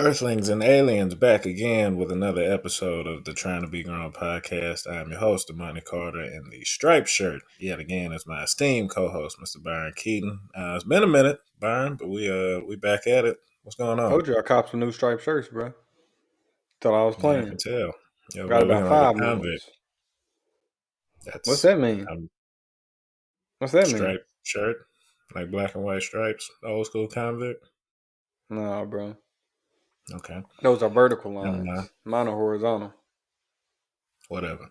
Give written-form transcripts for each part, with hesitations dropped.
Earthlings and aliens back again with another episode of the Trying to Be Grown podcast. I am your host, Amani Carter, in the striped shirt. Yet again, is my esteemed co-host, Mr. Byron Keaton. It's been a minute, Byron, but we back at it. What's going on? Told you I copped some new striped shirts, bro. Thought I was Yeah, I playing. can tell. Yo, Got boy, about looking like 5 a new convict. ones. What's that mean? What's that mean? Striped shirt, like black and white stripes, old school convict. Nah, bro. Okay, Those are vertical never lines. mind. Mine are horizontal. Whatever.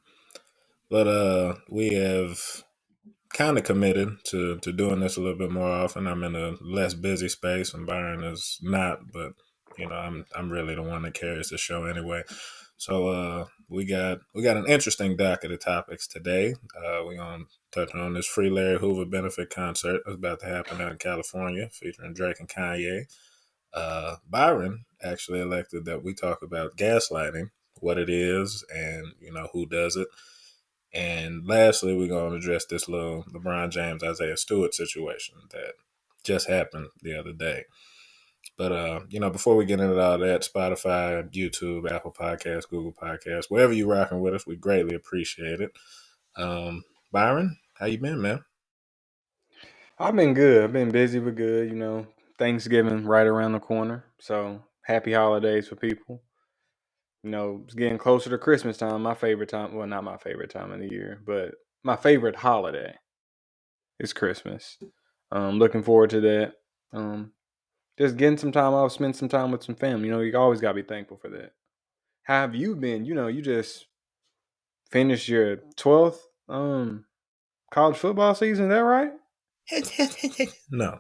But we have kind of committed to doing this a little bit more often. I'm in a less busy space, and Byron is not. But I'm really the one that carries the show anyway. So we got an interesting docket of topics today. We're gonna touch on this Free Larry Hoover benefit concert that's about to happen out in California, featuring Drake and Kanye. Byron actually elected that we talk about gaslighting, what it is, and who does it. And lastly, we're going to address this little LeBron James, Isaiah Stewart situation that just happened the other day. But, before we get into all that, Spotify, YouTube, Apple Podcasts, Google Podcasts, wherever you're rocking with us, we greatly appreciate it. Byron, how you been, man? I've been good. I've been busy but good. Thanksgiving right around the corner. So happy holidays for people. It's getting closer to Christmas time. My favorite time. Well, not my favorite time of the year, but my favorite holiday is Christmas. Looking forward to that. Just getting some time off, spend some time with some family. You always got to be thankful for that. How have you been? You just finished your 12th college football season, is that right? No,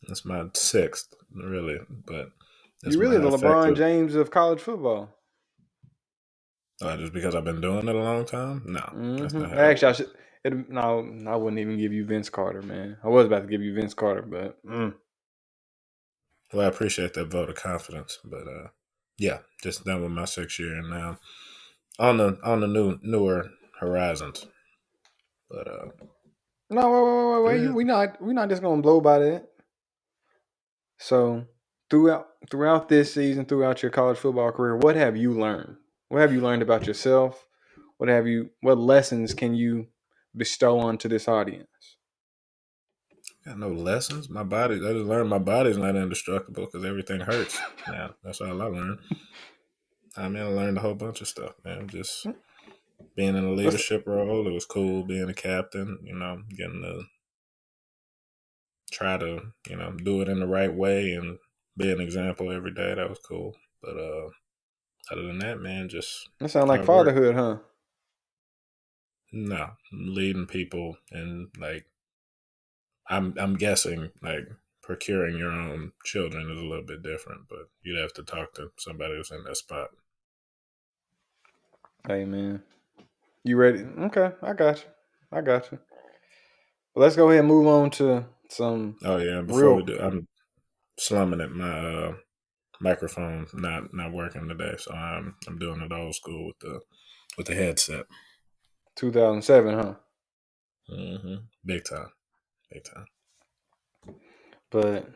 that's my 6th, really, but that's You're really my the LeBron effective. James of college football. Just because I've been doing it a long time? No, that's not how that Actually, works. I wouldn't even give you Vince Carter, man. I was about to give you Vince Carter, but Well, I appreciate that vote of confidence, but yeah, just done with my 6th year and now on the newer horizons. But no, wait. yeah, We not just gonna blow by that. So throughout this season, throughout your college football career, what have you learned? What have you learned about yourself? What lessons can you bestow onto this audience? got no lessons. I just learned my body's not indestructible because everything hurts. Now that's all I learned. I learned a whole bunch of stuff, man. Just being in a What's leadership role, it was cool being a captain. Getting to try to do it in the right way and be an example every day. That was cool. But other than that, man, just That sound like hard work. fatherhood, huh? No, leading people and like I'm guessing like procuring your own children is a little bit different, but you'd have to talk to somebody who's in that spot. Hey, man. You ready? Okay, I got you. But let's go ahead and move on to some Oh yeah, before we real. do, I'm slumming it. My microphone's not working today, so I'm doing it old school with the headset. 2007, huh? Big time, big time. But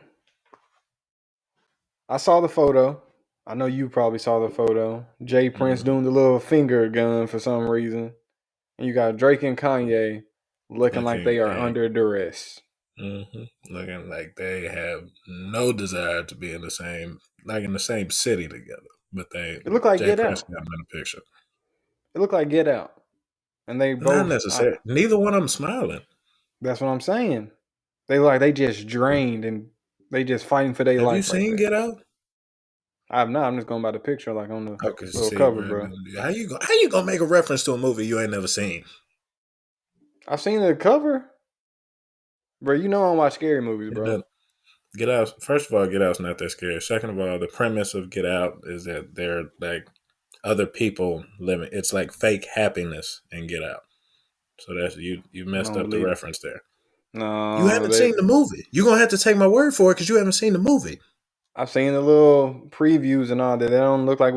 I saw the photo. I know you probably saw the photo. Jay Prince doing the little finger gun for some reason. And you got Drake and Kanye looking like Looking they are under duress. looking like they have no desire to be in the same city together. But It looked like Jay Get Prince Out. got them in the picture. It looked like Get Out. And they Not both, necessarily. Neither one of them smiling. that's what I'm saying. They look like they just drained and they just fighting for their Have you life right seen there. Get Out? I'm not. I'm just going by the picture, like on the Okay, little see, cover, bro, bro. how you gonna make a reference to a movie you ain't never seen? I've seen the cover, bro. You know I don't watch scary movies, It bro. doesn't- Get Out. First of all, Get Out's not that scary. Second of all, the premise of Get Out is that they're like other people living. It's like fake happiness in Get Out. So that's you. You I messed don't up the believe it. reference there. You No, haven't seen the movie. You're gonna have to take my word for it because you haven't seen the movie. I've seen the little previews and all that. They don't look like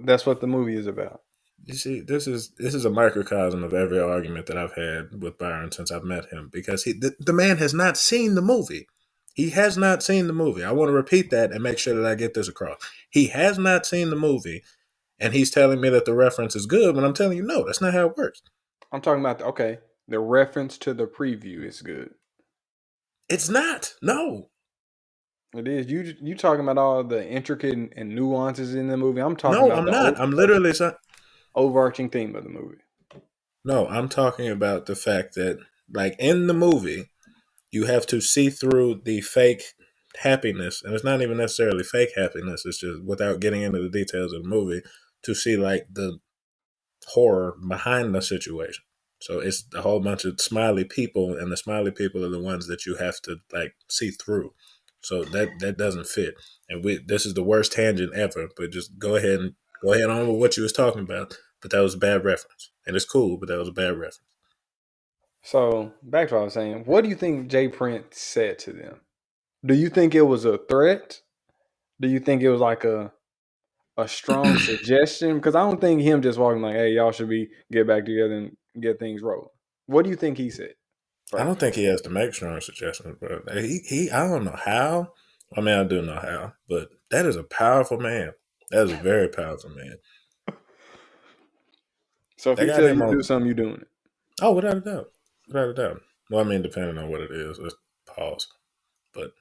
that's what the movie is about. You see, this is a microcosm of every argument that I've had with Byron since I've met him because the man has not seen the movie. He has not seen the movie. I want to repeat that and make sure that I get this across. He has not seen the movie, and he's telling me that the reference is good when I'm telling you, no, that's not how it works. I'm talking about the reference to the preview is good. It's not. No. It is. You talking about all the intricate and nuances in the movie. I'm talking No, about I'm not. I'm literally saying, overarching theme of the movie. no, I'm talking about the fact that, like, in the movie, you have to see through the fake happiness, and it's not even necessarily fake happiness. It's just without getting into the details of the movie to see like the horror behind the situation. So it's a whole bunch of smiley people, and the smiley people are the ones that you have to like see through. So that doesn't fit. And this is the worst tangent ever. But just go ahead on with what you was talking about. But that was a bad reference, and it's cool, but that was a bad reference. So back to what I was saying. What do you think Jay Prince said to them? Do you think it was a threat? Do you think it was like a strong suggestion? Because I don't think him just walking like, "Hey, y'all should be get back together and get things rolling." What do you think he said I don't first? think he has to make strong suggestions, but he I don't know how. I mean, I do know how, but that is a powerful man. That is a very powerful man. So if They he got tell him you to do on. something, you doing it. Oh, without a doubt, without a doubt. Well, I mean, depending on what it is, let's pause. But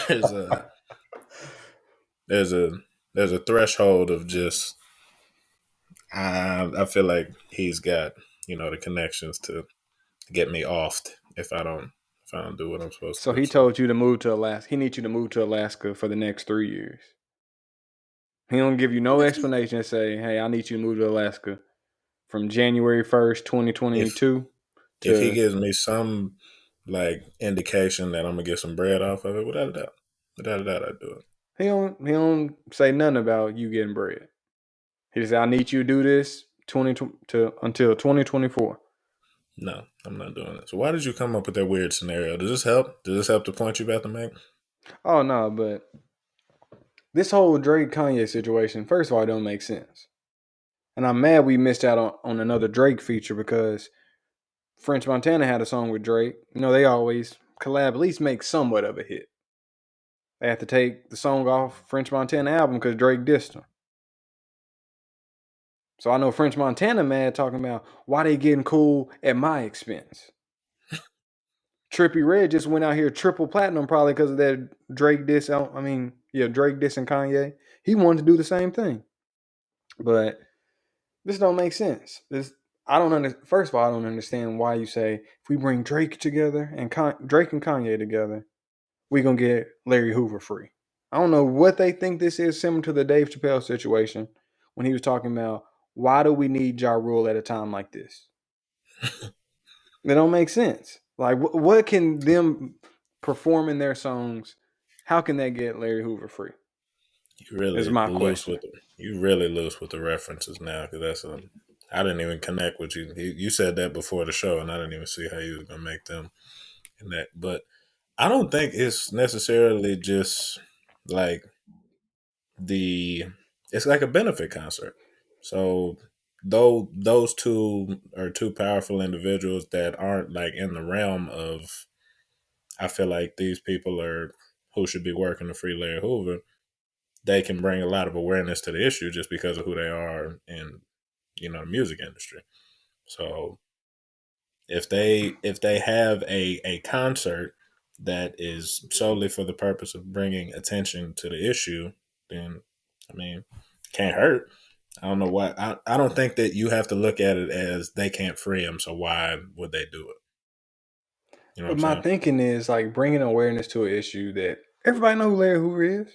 there's a there's a there's a threshold of just I feel like he's got the connections to get me offed if I don't do what I'm supposed to So do. he So told you to move to Alaska. He needs you to move to Alaska for the next 3 years. He don't give you no explanation and say, "Hey, I need you to move to Alaska from January 1st, if 2022 if he to." gives me some like indication that I'm gonna get some bread off of it, without a doubt, I'd do it. He don't say nothing about you getting bread. He just say, "I need you to do this 20 to until 2024." No, I'm not doing it. So why did you come up with that weird scenario? Does this help? Does this help the point you about to make? Oh no, but this whole Drake Kanye situation, first of all, it don't make sense. And I'm mad we missed out on another Drake feature because French Montana had a song with Drake. You know, they always collab, at least make somewhat of a hit. They have to take the song off French Montana album because Drake dissed him. So I know French Montana mad talking about why they getting cool at my expense. Trippy Red just went out here triple platinum probably because of that Drake diss. I mean, yeah, Drake diss and Kanye. He wanted to do the same thing, but this don't make sense. This I don't understand. First of all, I don't understand why you say if we bring Drake together and Drake and Kanye together, we gonna get Larry Hoover free. I don't know what they think this is, similar to the Dave Chappelle situation when he was talking about why do we need Ja Rule at a time like this? They don't make sense. Like, what can them performing their songs? How can they get Larry Hoover free? You Is really my loose question. with you really loose with the references now because I didn't even connect with you. You said that before the show, and I didn't even see how you was gonna make them connect. But I don't think it's necessarily just like the it's like a benefit concert. So though those two are two powerful individuals that aren't like in the realm of I feel like these people are who should be working to free Larry Hoover, they can bring a lot of awareness to the issue just because of who they are in the music industry. So if they have a concert that is solely for the purpose of bringing attention to the issue, then I mean, can't hurt. I don't know why. I don't think that you have to look at it as they can't free him, so why would they do it? You know what But I'm my saying? thinking is like bringing awareness to an issue that everybody know who Larry Hoover is.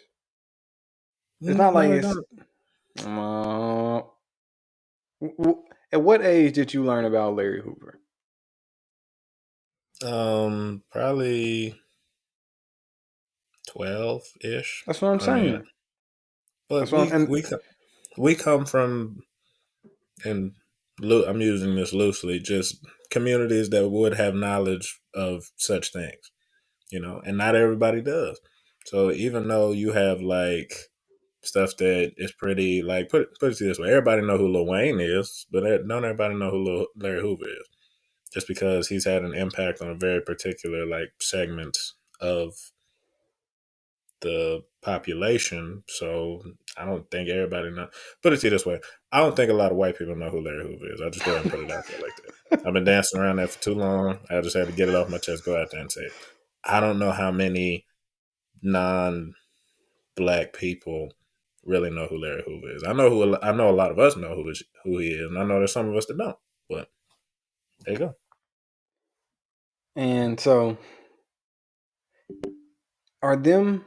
It's not like No, they it's. don't. Uh, at what age did you learn about Larry Hoover? Probably 12-ish That's what I'm growing up. saying. But That's what I'm, and we come from, and I'm using this loosely, just communities that would have knowledge of such things, and not everybody does. So even though you have like stuff that is pretty like put it this way, everybody know who Lil Wayne is, but don't everybody know who Larry Hoover is? just because he's had an impact on a very particular like segments of the population. So I don't think everybody know. Put it to you this way: I don't think a lot of white people know who Larry Hoover is. I'll just go ahead and put it out there like that. I've been dancing around that for too long. I just had to get it off my chest. Go out there and say it. I don't know how many non-black people really know who Larry Hoover is. I know a lot of us know who he is, and I know there's some of us that don't. But there you go. And so, are them,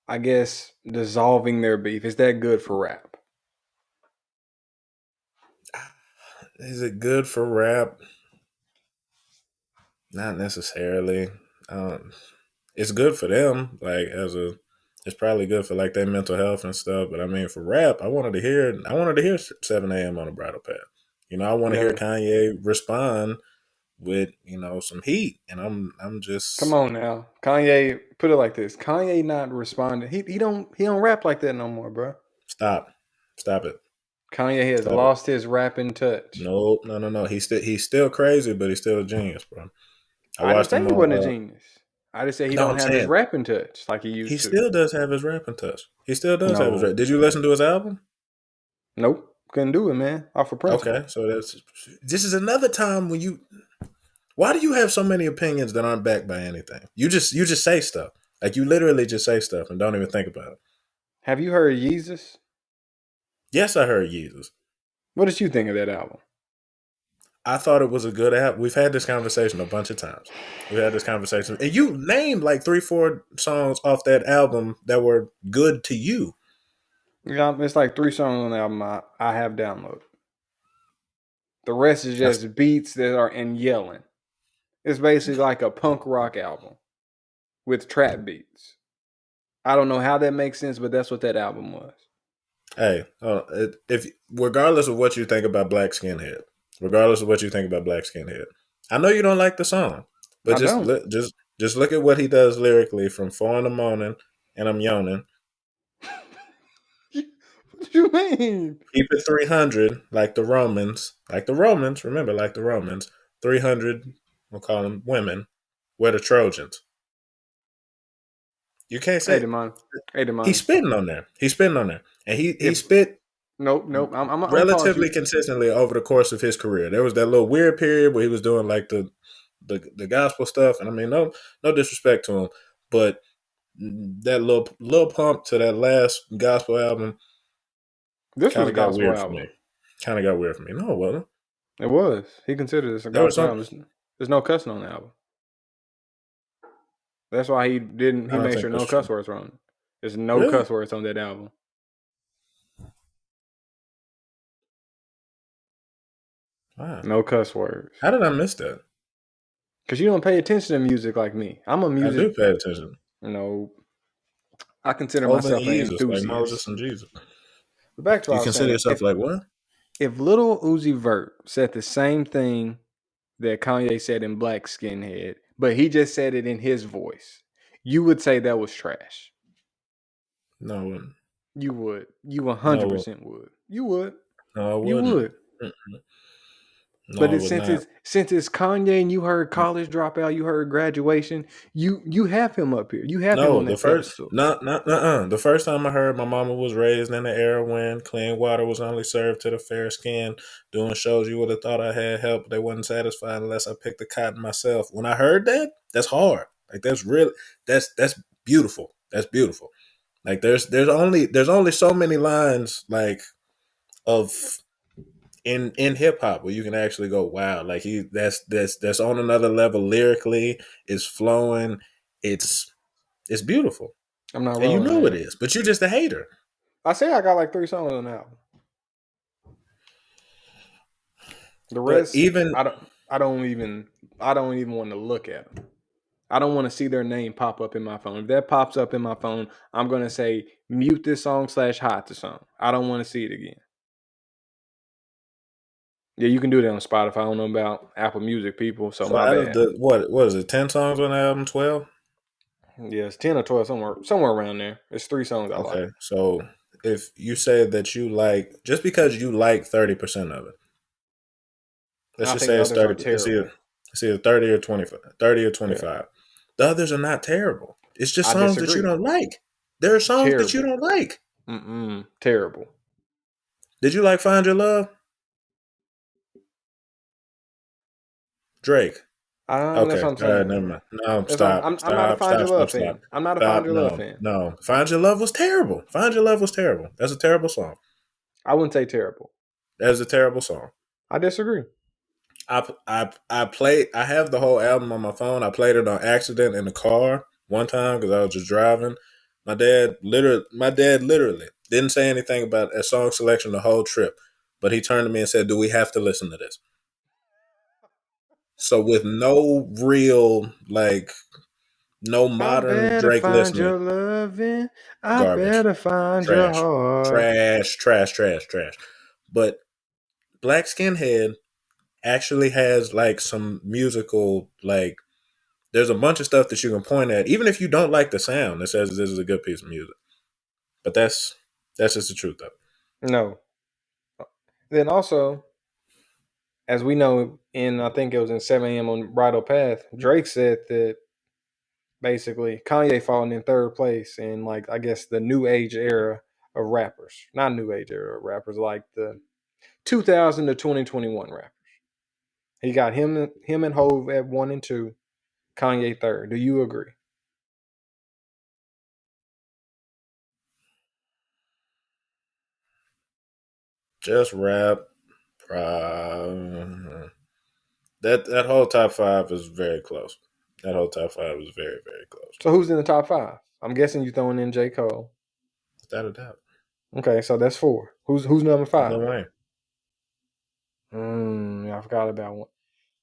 I guess, dissolving their beef? Is that good for rap? Is it good for rap? Not necessarily. It's good for them, like it's probably good for like their mental health and stuff. But I mean, for rap, I wanted to hear 7 a.m. on a bridal path. I want to hear Yeah. Kanye respond with some heat, and I'm Come just on now, Kanye. Put it like this: Kanye not responding. He don't rap like that no more, bro. stop, stop it, Kanye has stop it. lost his rapping touch. No, no, no, no. He's still crazy, but he's still a genius, bro. I I didn't watched say him he wasn't a on. genius. I just said he No, don't I'm have his saying rapping touch like he he used to. still does have his rapping touch. He still does have his No, rap. Did you listen to his album? nope, couldn't do it, man. Off of principle. Okay, so this is another time when you. Why do you have so many opinions that aren't backed by anything? You just say stuff. Like you literally just say stuff and don't even think about it. Have you heard Yeezus? Yes, I heard Jesus. What did you think of that album? I thought it was a good app. We've had this conversation a bunch of times. We've had this conversation, and you named like 3, 4 songs off that album that were good to you. Yeah, it's like 3 songs on the album I have downloaded. The rest is That's just beats that are and yelling. It's basically like a punk rock album with trap beats. I don't know how that makes sense, but that's what that album was. Hey, if regardless of what you think about Black Skinhead, regardless of what you think about Black Skinhead, I know you don't like the song, but I don't. just look at what he does lyrically from 4 in the morning, and I'm yawning. What do you mean? Keep it 300, like the Romans, Remember, like the Romans, 300. We'll call them women. We're the Trojans. You can't Hey, say Demon. Hey, he's Demon. spitting on there. He's spitting on there, and he If spit nope. I'm pause relatively you. consistently over the course of his career. There was that little weird period where he was doing like the gospel stuff, and I mean no disrespect to him, but that little pump to that last gospel album This kind was a of got gospel weird for me. album. No, it wasn't. It was. He considered this a There was gospel some. album. There's no cussing on the album. That's why he didn't. I He don't made think sure that's no true. cuss words were on it. There's no Really? cuss words on that album. Wow. No cuss words. How did I miss that? Because you don't pay attention to music like me. I'm a I music. do pay attention. You know, I consider Over in myself an Jesus, like enthusiast. Moses and Jesus. But back to what You I was consider saying. yourself like what? If Little Uzi Vert said the same thing that Kanye said in Black Skinhead, but he just said it in his voice, you would say that was trash. No, I wouldn't. You would. You No, 100% would. You would. no, I You wouldn't. would. Mm-mm. No, But I would not. since it's Kanye and you heard College Dropout, you heard Graduation, you have him up here. You have him No, on the that first, pedestal. not, the first time I heard my mama was raised in the era when clean water was only served to the fair skin. Doing shows, you would have thought I had help, but they wasn't satisfied unless I picked the cotton myself. When I heard that, that's hard. Like that's really, that's beautiful. That's beautiful. Like there's only so many lines like of in hip hop where you can actually go, wow, like that's on another level lyrically. It's flowing. It's beautiful. I'm not And you rolling know it that. is, but you're just a hater. I say I got like 3 songs on the album. The But rest, even I don't even want to look at them. I don't want to see their name pop up in my phone. If that pops up in my phone, I'm gonna say mute this song / hide the song. I don't want to see it again. Yeah, you can do that on Spotify. I don't know about Apple Music, people, so so my out of bad. the what is it, 10 songs on the album, 12? Yeah, it's 10 or 12, somewhere around there. It's 3 songs I like. Okay. So if you say that you like just because you like 30% of it, let's I just think say the it's others are 30, it's either terrible. It's either 30 or 25. 30 or Yeah, 25. The others are not terrible. It's just I songs that you disagree. don't like. There are songs that you Terrible. don't like. Terrible. Did you like Find Your Love? Drake. That's Okay. what I'm All right, saying. never mind. No, That's what stop. I'm not a Stop. Find Stop. Your Stop. Love Stop. fan. I'm not a Find Stop. Your Love No. fan. No. Find Your Love was terrible. Find Your Love was terrible. That's a terrible song. I wouldn't say terrible. That's a terrible song. I disagree. I played. I have the whole album on my phone. I played it on accident in the car one time because I was just driving. My dad literally didn't say anything about a song selection the whole trip, but he turned to me and said, "Do we have to listen to this?" So with no real no I modern better Drake find listening, your loving. I garbage, better find your trash, heart. trash, trash, trash, trash. But Black Skinhead actually has some musical there's a bunch of stuff that you can point at, even if you don't like the sound, that says this is a good piece of music. But that's just the truth of it. No. Then also, as we know, I think it was in 7 a.m. on Bridal Path, Drake said that basically Kanye falling in third place in I guess the new age era of rappers. Not new age era of rappers, like the 2000 to 2021 rappers. He got him and Hove at 1 and 2, Kanye third. Do you agree? Just rap. Uh, that whole top five is very close. That whole top five is very, very close. So who's in the top five? I'm guessing you throwing in J. Cole. Without a doubt. Okay, so that's four. Who's number five? Lil Wayne. I forgot about one.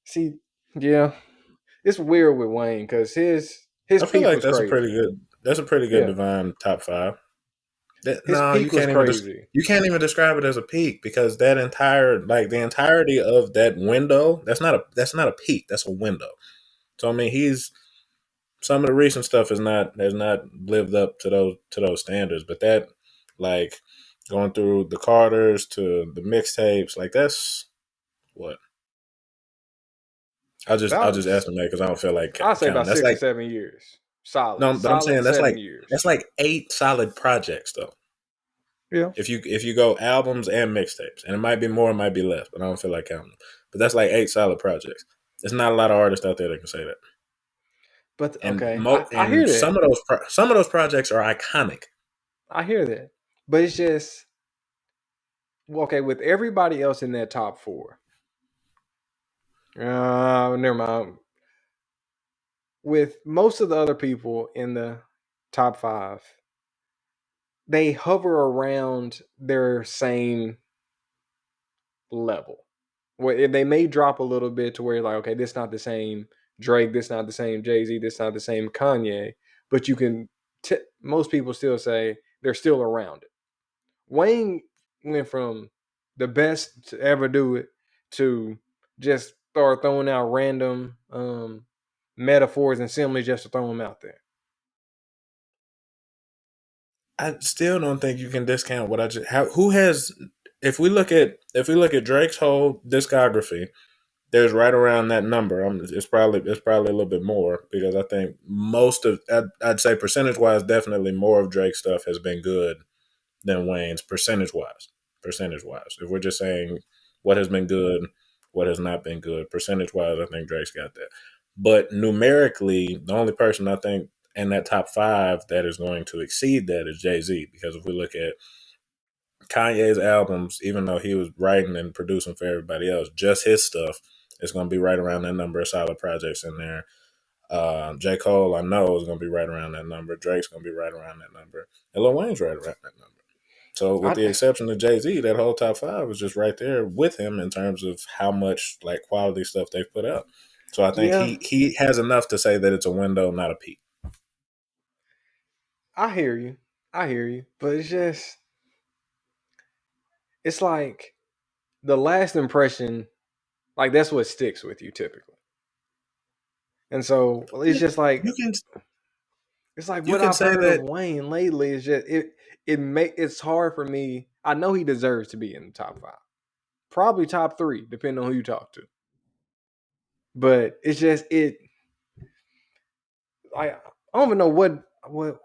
See, yeah, it's weird with Wayne because his I feel peak like was crazy. that's a pretty good Yeah, divine top five. his No, peak was crazy. you can't even describe it as a peak because that entire the entirety of that window, that's not a peak, that's a window. So I mean he's some of the recent stuff has not lived up to those standards, but that like going through the Carters to the mixtapes, that's what I'll About just estimate because I don't feel like I'd say counting. about That's 6 or 7 years. Solid, no, but I'm solid saying 7 years. that's like 8 solid projects though. Yeah, If you go albums and mixtapes, and it might be more, it might be less, but I don't feel like counting them. But that's like 8 solid projects. There's not a lot of artists out there that can say that. but And okay, I hear and that. some of those projects are iconic. I hear that. But it's just okay with everybody else in that top four. Never mind. With most of the other people in the top five, they hover around their same level. Where they may drop a little bit to where okay, this not the same Drake, this not the same Jay-Z, this not the same Kanye, but you can most people still say they're still around it. Wayne went from the best to ever do it to just start throwing out random metaphors and similes just to throw them out there. I still don't think you can discount what I just who has if we look at Drake's whole discography, there's right around that number. It's probably a little bit more because I think I'd say percentage wise, definitely more of Drake's stuff has been good than Wayne's percentage wise. Percentage wise, if we're just saying what has been good, what has not been good, percentage wise, I think Drake's got that. But numerically, the only person I think in that top five that is going to exceed that is Jay-Z. Because if we look at Kanye's albums, even though he was writing and producing for everybody else, just his stuff is going to be right around that number of solid projects in there. J. Cole, I know, is going to be right around that number. Drake's going to be right around that number. And Lil Wayne's right around that number. So, with the I exception of Jay-Z, that whole top five was just right there with him in terms of how much quality stuff they've put out. So, I think yeah, he has enough to say that it's a window, not a peak. I hear you. I hear you. But it's like the last impression, that's what sticks with you typically. And so it's just You can you what can I've say heard of that. Wayne lately is just it's hard for me. I know he deserves to be in the top five. Probably top three, depending on who you talk to. But it's just it. I don't even know what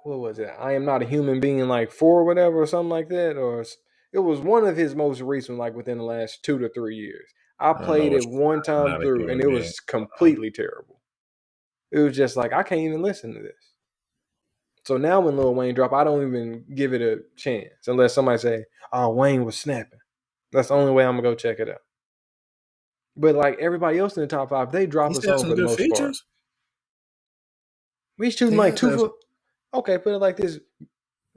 was it. I am not a human being like 4 or whatever or something like that. Or it was one of his most recent, like within the last 2 to 3 years. I I don't know played what it you're one saying. time Not a through, and human it being. was completely terrible. It was just like I can't even listen to this. So now when Lil Wayne drop, I don't even give it a chance unless somebody say, "Oh, Wayne was snapping." That's the only way I'm gonna go check it out. But like everybody else in the top 5, they drop He's a got song some for the good most part. features. We shooting He like has two had some. for. Okay, put it like this: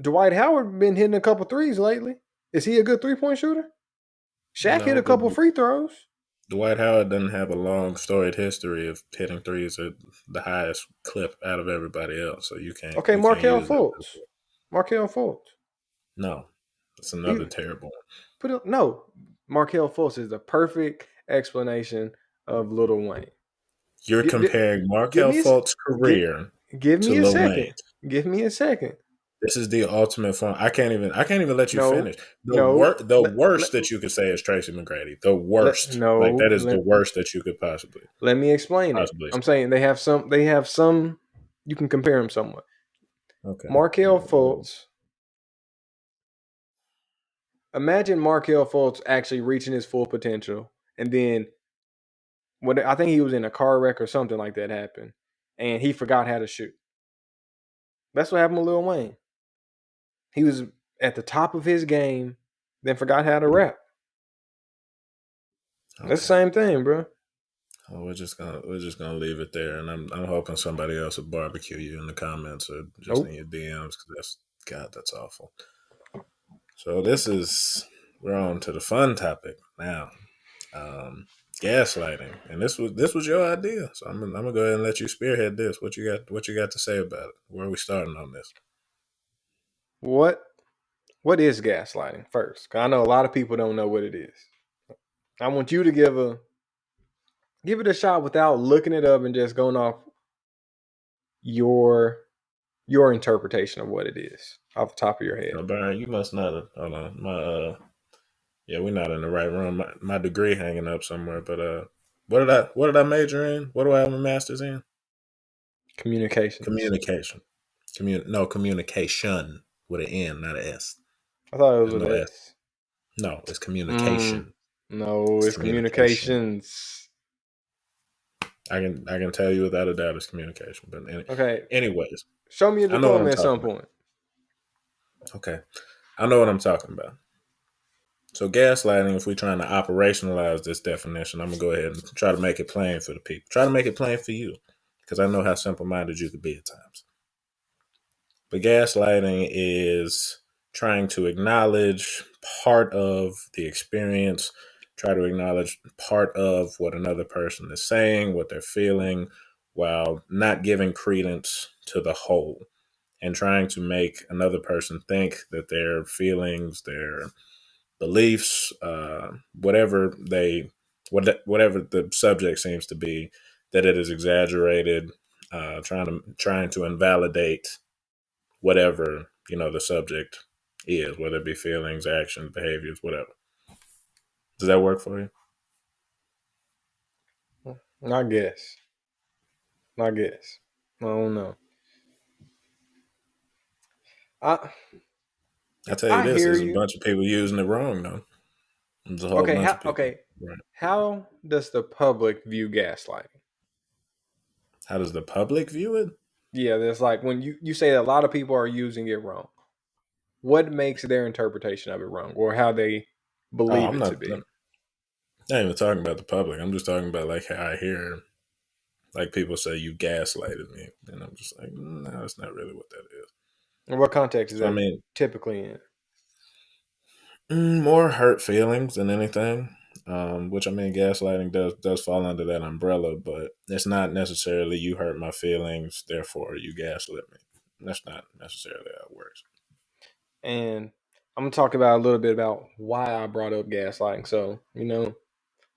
Dwight Howard been hitting a couple threes lately. Is he a good 3-point shooter? Shaq hit No, a but couple free throws. Dwight Howard doesn't have a long storied history of hitting threes at the highest clip out of everybody else. So Okay, we can't Markelle use that. Fultz. Markelle Fultz. No, it's another He terrible one. put it, no. Markelle Fultz is the perfect explanation of Lil Wayne. You're Give, comparing give Markel me a Fultz's give, career give to me a Lil second. Wayne's. Give me a second. This is the ultimate form. I can't even let you No, finish. no. The worst that you could say is Tracy McGrady. The worst. Like No. that is the worst that you could Let me explain it. possibly I'm say. saying they have some. They have some. You can compare them somewhat. Okay. Markelle Fultz. Imagine Markelle Fultz actually reaching his full potential, and then what I think he was in a car wreck or something like that happened, and he forgot how to shoot. That's what happened with Lil Wayne. He was at the top of his game, then forgot how to rap. That's the Okay. same thing, bro. Well, we're just gonna leave it there, and I'm hoping somebody else will barbecue you in the comments or just in Nope. your DMs because that's awful. So we're on to the fun topic now, um, gaslighting, and this was your idea. So I'm gonna go ahead and let you spearhead this. What you got to say about it? Where are we starting on this? What What is gaslighting first? 'Cause I know a lot of people don't know what it is. I want you to give it a shot without looking it up and just going off your your interpretation of what it is off the top of your head. No, Byron, you must not have. Hold on, yeah, we're not in the right room. My degree hanging up somewhere, but what did I major in? What do I have a master's in? Communications. Communication. Communication with an N, not an S. I thought it was There's with no S. S. No, it's Mm, communication. no, It's it's communication. communications. I can tell you without a doubt it's communication. But Okay, anyways, show me a I know what diploma I'm at some talking point. about. Okay, I know what I'm talking about. So gaslighting, if we're trying to operationalize this definition, I'm gonna go ahead and try to make it plain for the people. Try to make it plain for you, because I know how simple-minded you could be at times. But gaslighting is trying to acknowledge part of the experience, try to acknowledge part of what another person is saying, what they're feeling, while not giving credence to the whole and trying to make another person think that their feelings, their beliefs, whatever the subject seems to be, that it is exaggerated, trying to invalidate whatever the subject is, whether it be feelings, actions, behaviors, whatever. Does that work for you? I guess. I guess. I don't know. I I tell you I this: hear there's a you. bunch of people using it wrong, though. There's a whole Okay, bunch how of people. okay. Right? How does the public view gaslighting? How does the public view it? Yeah, there's like when you say that a lot of people are using it wrong. What makes their interpretation of it wrong, or how they Oh, believe I'm it to not. be? Not even talking about the public. I'm just talking about like how I hear like people say you gaslighted me, and I'm just like, no, that's not really what that is. And what context is So I that mean, typically in? more hurt feelings than anything. Which I mean, gaslighting does fall under that umbrella, but it's not necessarily you hurt my feelings, therefore you gaslit me. That's not necessarily how it works. And I'm gonna talk about a little bit about why I brought up gaslighting. So,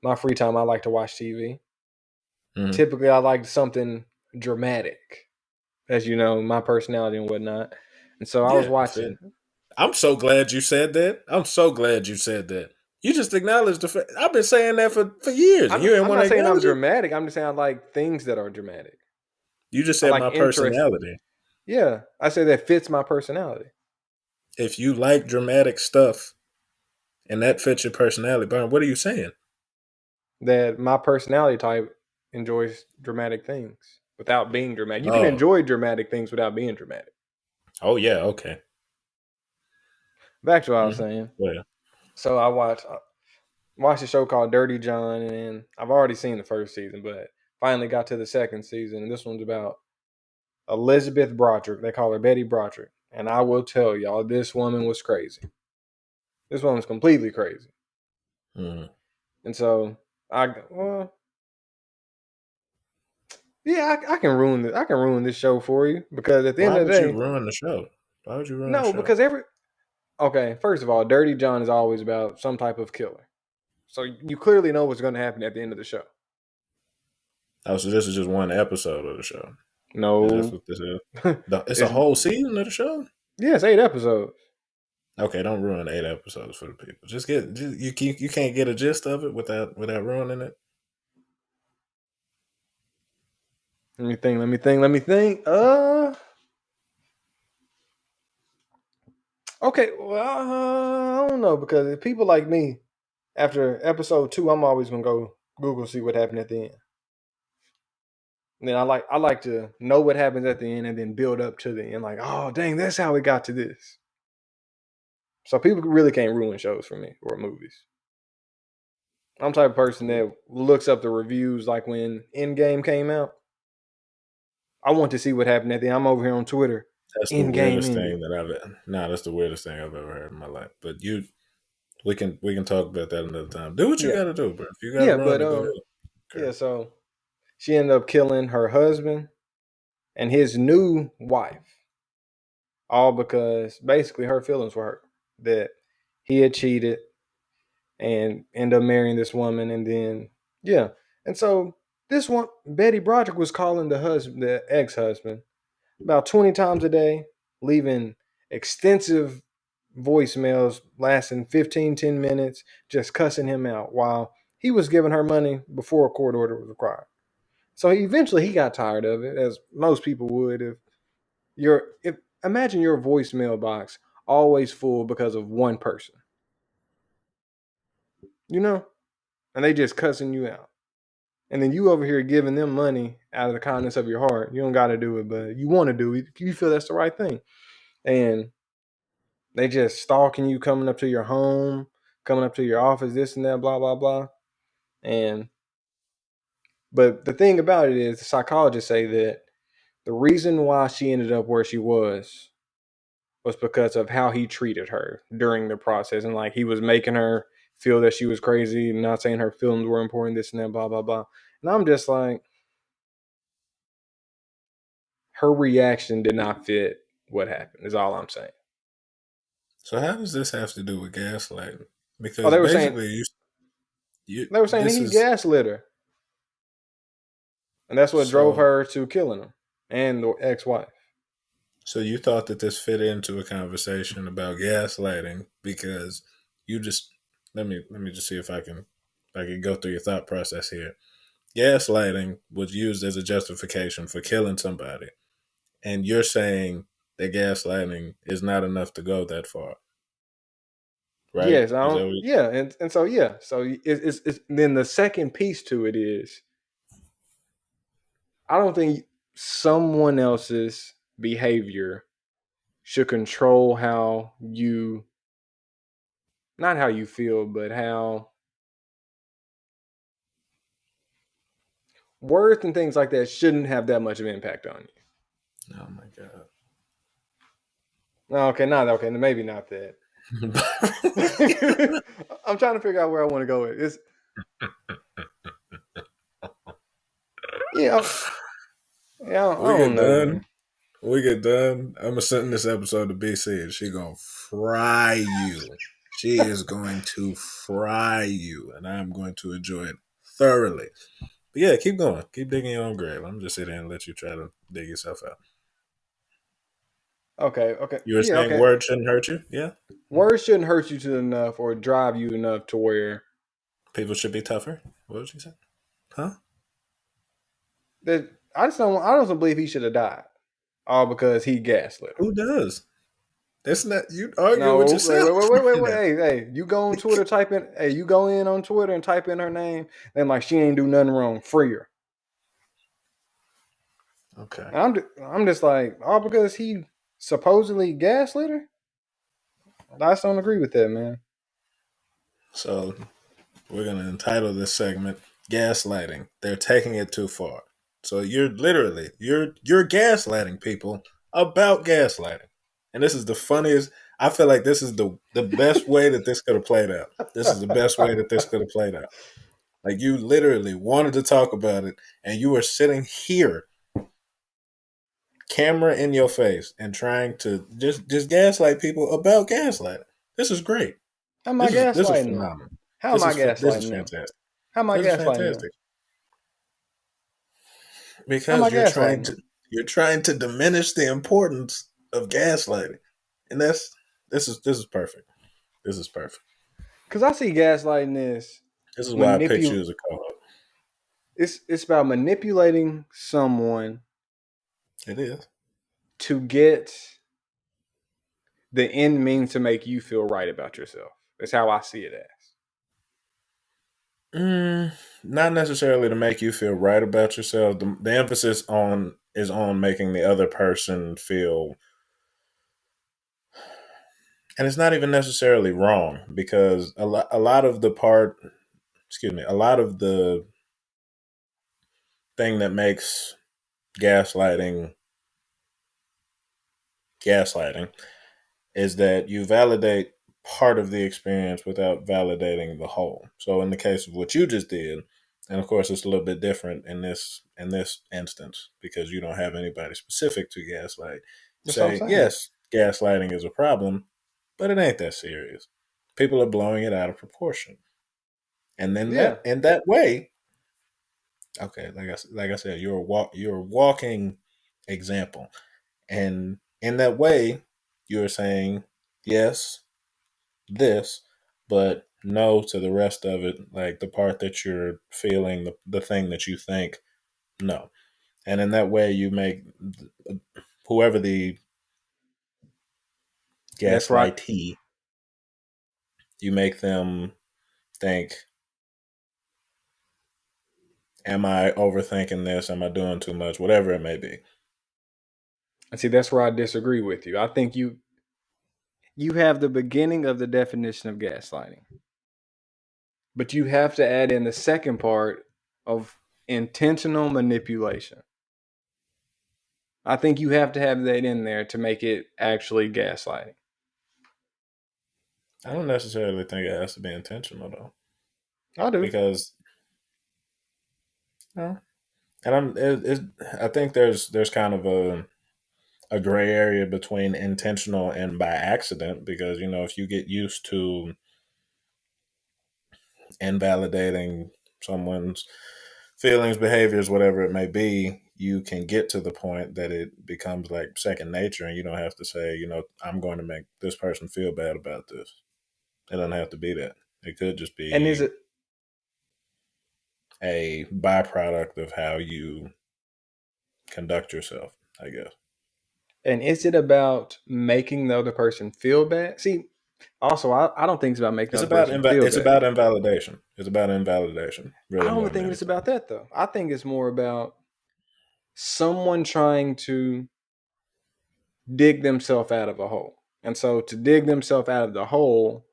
my free time I like to watch TV. Mm-hmm. Typically I like something dramatic, as you know, my personality and whatnot. And so I was Yeah. See, watching. I'm so glad you said that. I'm so glad you said that. You just acknowledged the fact. I've been saying that for years, and you didn't I'm want to not saying I'm acknowledge it. dramatic. I'm just saying I like things that are dramatic. You just I said like my interesting. personality. Yeah, I say that fits my personality. If you like dramatic stuff and that fits your personality, Byron, what are you saying? That my personality type enjoys dramatic things without being dramatic. You can Oh, enjoy dramatic things without being dramatic. oh yeah, okay. Back to what I was Mm-hmm. saying. Well, So I watched a show called Dirty John, and I've already seen the first season, but finally got to the second season, and this one's about Elizabeth Broderick. They call her Betty Broderick, and I will tell y'all, this woman was crazy. This woman's completely crazy, mm. and so well, yeah, I can ruin this. I can ruin this show for you because at the end Why of the would you day, ruin the show? Why would you ruin the no, show? because okay, first of all, Dirty John is always about some type of killer, so you clearly know what's going to happen at the end of the show. Oh, so this is just one episode of the show. That's No, what this is. It's a it's whole season of the show. yeah, it's 8 episodes. Okay, don't ruin 8 episodes for the people. You can't get a gist of it without ruining it. Let me think. Let me think. Let me think. Okay. Well, I don't know because if people like me, after episode 2, I'm always gonna go Google see what happened at the end. And then I like to know what happens at the end and then build up to the end. Like, oh dang, that's how we got to this. So people really can't ruin shows for me or movies. I'm the type of person that looks up the reviews. Like when Endgame came out, I want to see what happened at the end. I'm over here on Twitter. That's the Endgame weirdest ended. thing that that's the weirdest thing I've ever heard in my life. But we can talk about that another time. Do what you Yeah, got to do, bro. If you got to yeah, run but it, go ahead. yeah. Okay. So she ended up killing her husband and his new wife, all because basically her feelings were hurt that he had cheated and ended up marrying this woman, and then yeah, and so this one Betty Broderick was calling the ex-husband about 20 times a day, leaving extensive voicemails lasting 15-10 minutes, just cussing him out while he was giving her money before a court order was required. So eventually he got tired of it, as most people would if imagine your voicemail box always full because of one person, you know, and they just cussing you out. And then you over here giving them money out of the kindness of your heart. You don't got to do it, but you want to do it. You feel that's the right thing. And they just stalking you, coming up to your home, coming up to your office, this and that, blah, blah, blah. And, but the thing about it is, the psychologists say that the reason why she ended up where she was because of how he treated her during the process. And like he was making her feel that she was crazy, not saying her feelings were important, this and that, blah, blah, blah. And I'm just like, her reaction did not fit what happened, is all I'm saying. So how does this have to do with gaslighting? Oh, Because basically, they were saying that this he is gaslit her. And that's what drove so. her to killing him and the ex-wife. So you thought that this fit into a conversation about gaslighting because you just let me just see if I can go through your thought process here. Gaslighting was used as a justification for killing somebody, and you're saying that gaslighting is not enough to go that far, right? Yes, I Is don't. that what? Yeah, and so yeah, so it's then the second piece to it is I don't think someone else's behavior should control how you, not how you feel, but how words and things like that shouldn't have that much of an impact on Oh my god! you. Okay, not okay, maybe not that. I'm trying to figure out where I want to go with this. Yeah, yeah, I we don't get know, man. done. We get done. I'm gonna send this episode to BC, and she gonna fry you. She is going to fry you, and I'm going to enjoy it thoroughly. But yeah, keep going. Keep digging your own grave. I'm just sitting here and let you try to dig yourself out. Okay. You were Yeah, saying okay. words shouldn't hurt you? Yeah. Words shouldn't hurt you to enough or drive you enough to where People should be tougher. What did you say? Huh? that I don't believe he should have died. All because he gaslit her. Who does? That's not you arguing with No, wait, yourself wait, wait, wait, wait, right wait. now. Hey, you go on Twitter, type in. Hey, you go in on Twitter and type in her name. Then like she ain't do nothing wrong. Free her. Okay. I'm just like all because he supposedly gaslit her. I just don't agree with that, man. So we're gonna entitle this segment "Gaslighting." They're taking it too far. So you're literally you're gaslighting people about gaslighting, and this is the funniest. I feel like this is the best way that this could have played out. This is the best way that this could have played out. Like you literally wanted to talk about it, and you were sitting here, camera in your face, and trying to just gaslight people about gaslighting. This is great. How am I This is gaslighting them? phenomenal. How am I This is gaslighting them? fantastic. How am I This is gaslighting them? fantastic How am I because gaslighting them? you're trying to diminish the importance of gaslighting, and this is perfect. This is perfect. Because I see gaslighting as This is why I picked manipul. you as a co-host. It's about manipulating someone It is. to get the end means to make you feel right about yourself. That's how I see it as. Not necessarily to make you feel right about yourself. The emphasis on is on making the other person feel, and it's not even necessarily wrong because a lot of the part, excuse me, a lot of the thing that makes gaslighting gaslighting is that you validate part of the experience without validating the whole. So in the case of what you just did, and of course it's a little bit different in this instance because you don't have anybody specific to gaslight. That's what I'm Say, saying. yes, gaslighting is a problem, but it ain't that serious. People are blowing it out of proportion. And then Yeah. that in that way, okay, like I said, you're a walking example. And in that way, you're saying yes, this, but no to the rest of it, like the part that you're feeling, the thing that you think, no. And in that way, you make whoever the That's right. gaslightee, you make them think, am I overthinking this? Am I doing too much? Whatever it may be. And see, that's where I disagree with you. I think you have the beginning of the definition of gaslighting, but you have to add in the second part of intentional manipulation. I think you have to have that in there to make it actually gaslighting. I don't necessarily think it has to be intentional though, I do. because no. And I think there's kind of a gray area between intentional and by accident because if you get used to invalidating someone's feelings, behaviors, whatever it may be, you can get to the point that it becomes like second nature and you don't have to say, I'm going to make this person feel bad about this. It doesn't have to be that. It could just And is be it a byproduct of how you conduct yourself, I guess. and is it about making the other person feel bad? See, also I don't think it's about making the other person feel It's bad. about invalidation. It's about invalidation, I really don't more even than think it's anything. about that though. I think it's more about someone trying to dig themselves out of a hole. And so to dig themselves out of the hole,